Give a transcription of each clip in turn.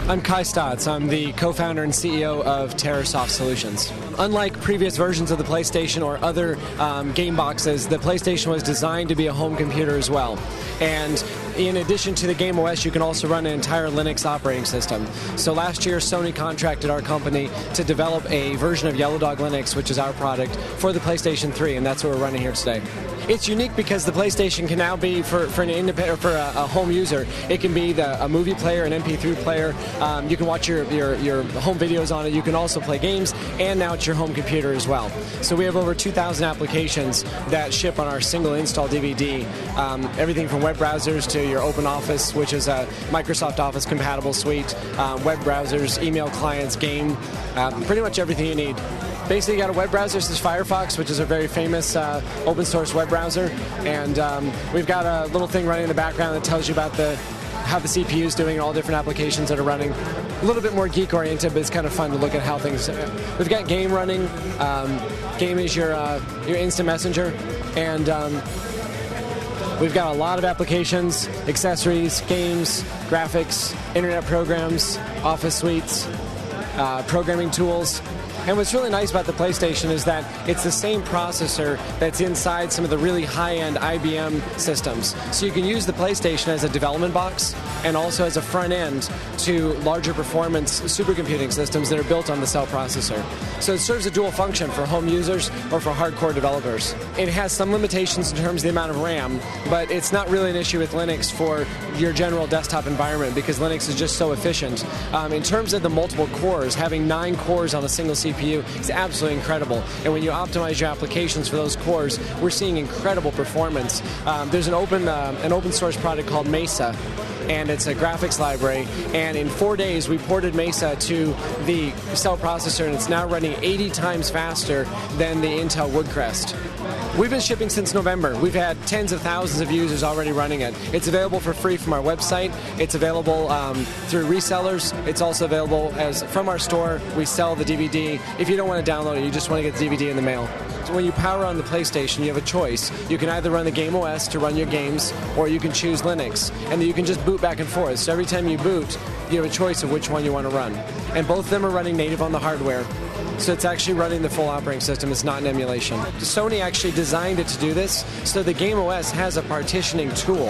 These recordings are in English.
I'm Kai Stotz. I'm the co-founder and CEO of TerraSoft Solutions. Unlike previous versions of the PlayStation or other game boxes, the PlayStation was designed to be a home computer as well. And in addition to the Game OS, you can also run an entire Linux operating system. So last year, Sony contracted our company to develop a version of Yellow Dog Linux, which is our product, for the PlayStation 3, and that's what we're running here today. It's unique because the PlayStation can now be, for an independent, for a home user, it can be a movie player, an MP3 player. You can watch your home videos on it. You can also play games, and now it's your home computer as well. So we have over 2,000 applications that ship on our single install DVD. Everything from web browsers to your Open Office, which is a Microsoft Office compatible suite, web browsers, email clients, game, pretty much everything you need. Basically, you got a web browser. This is Firefox, which is a very famous open source web browser, and we've got a little thing running in the background that tells you about how the CPU is doing, all different applications that are running. A little bit more geek oriented, but it's kind of fun to look at how things. We've got game running. Game is your instant messenger, and we've got a lot of applications, accessories, games, graphics, internet programs, office suites, programming tools. And what's really nice about the PlayStation is that it's the same processor that's inside some of the really high-end IBM systems. So you can use the PlayStation as a development box and also as a front end to larger performance supercomputing systems that are built on the cell processor. So it serves a dual function for home users or for hardcore developers. It has some limitations in terms of the amount of RAM, but it's not really an issue with Linux for your general desktop environment because Linux is just so efficient. In terms of the multiple cores, having 9 cores on a single CPU is absolutely incredible. And when you optimize your applications for those cores, we're seeing incredible performance. There's an open source product called Mesa, and it's a graphics library. And in 4 days, we ported Mesa to the cell processor, and it's now running 80 times faster than the Intel Woodcrest. We've been shipping since November. We've had tens of thousands of users already running it. It's available for free from our website. It's available through resellers. It's also available from our store. We sell the DVD. If you don't want to download it, you just want to get the DVD in the mail. So when you power on the PlayStation, you have a choice. You can either run the Game OS to run your games, or you can choose Linux. And you can just boot back and forth. So every time you boot, you have a choice of which one you want to run. And both of them are running native on the hardware. So it's actually running the full operating system. It's not an emulation. Sony actually designed it to do this, so the Game OS has a partitioning tool,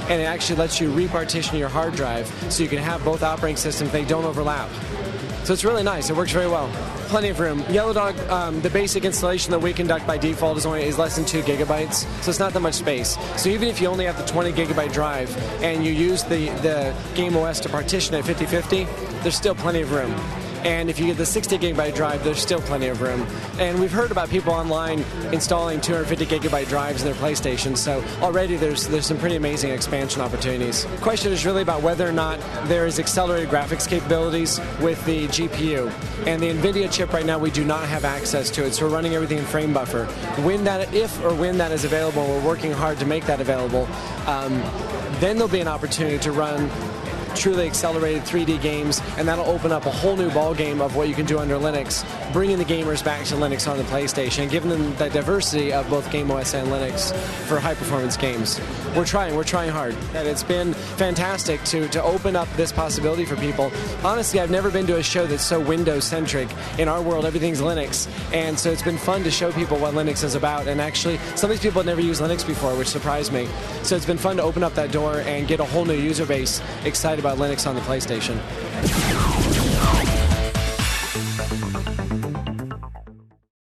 and it actually lets you repartition your hard drive so you can have both operating systems. They don't overlap. So it's really nice. It works very well. Plenty of room. Yellow Dog, the basic installation that we conduct by default is less than 2 gigabytes, so it's not that much space. So even if you only have the 20 gigabyte drive and you use the Game OS to partition it 50-50, there's still plenty of room. And if you get the 60 gigabyte drive, there's still plenty of room. And we've heard about people online installing 250 gigabyte drives in their PlayStation, so already there's some pretty amazing expansion opportunities. The question is really about whether or not there is accelerated graphics capabilities with the GPU. And the NVIDIA chip right now, we do not have access to it, so we're running everything in frame buffer. When that is available, we're working hard to make that available, then there'll be an opportunity to run truly accelerated 3D games, and that'll open up a whole new ballgame of what you can do under Linux, bringing the gamers back to Linux on the PlayStation, giving them the diversity of both Game OS and Linux for high-performance games. We're trying hard. And it's been fantastic to open up this possibility for people. Honestly, I've never been to a show that's so Windows-centric. In our world, everything's Linux, and so it's been fun to show people what Linux is about, and actually, some of these people had never used Linux before, which surprised me. So it's been fun to open up that door and get a whole new user base excited about Linux on the PlayStation.